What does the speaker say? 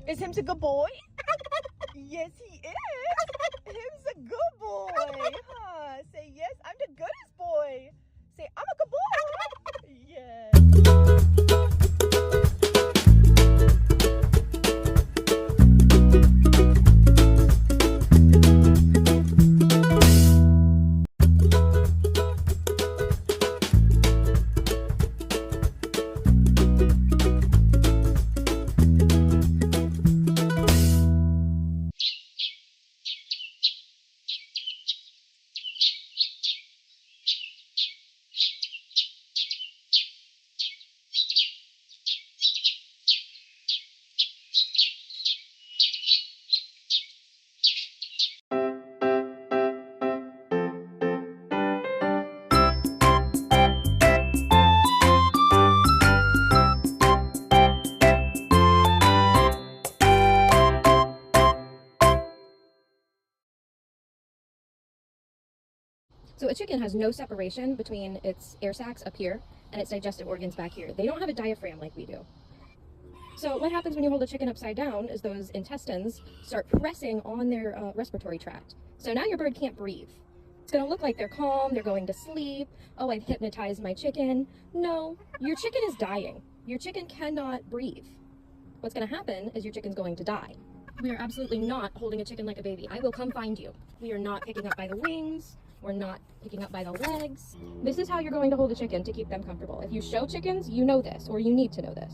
Is him a good boy? Yes, he is. Him's a good boy, huh? Say yes, I'm the goodest boy. Say, I'm a good boy. Yes. So a chicken has no separation between its air sacs up here and its digestive organs back here. They don't have a diaphragm like we do. So what happens when you hold a chicken upside down is those intestines start pressing on their respiratory tract. So now your bird can't breathe. It's going to look like they're calm, they're going to sleep. Oh, I've hypnotized my chicken. No, your chicken is dying. Your chicken cannot breathe. What's going to happen is your chicken's going to die. We are absolutely not holding a chicken like a baby. I will come find you. We are not picking up by the wings. We're not picking up by the legs. This is how you're going to hold a chicken to keep them comfortable. If you show chickens, you know this, or you need to know this.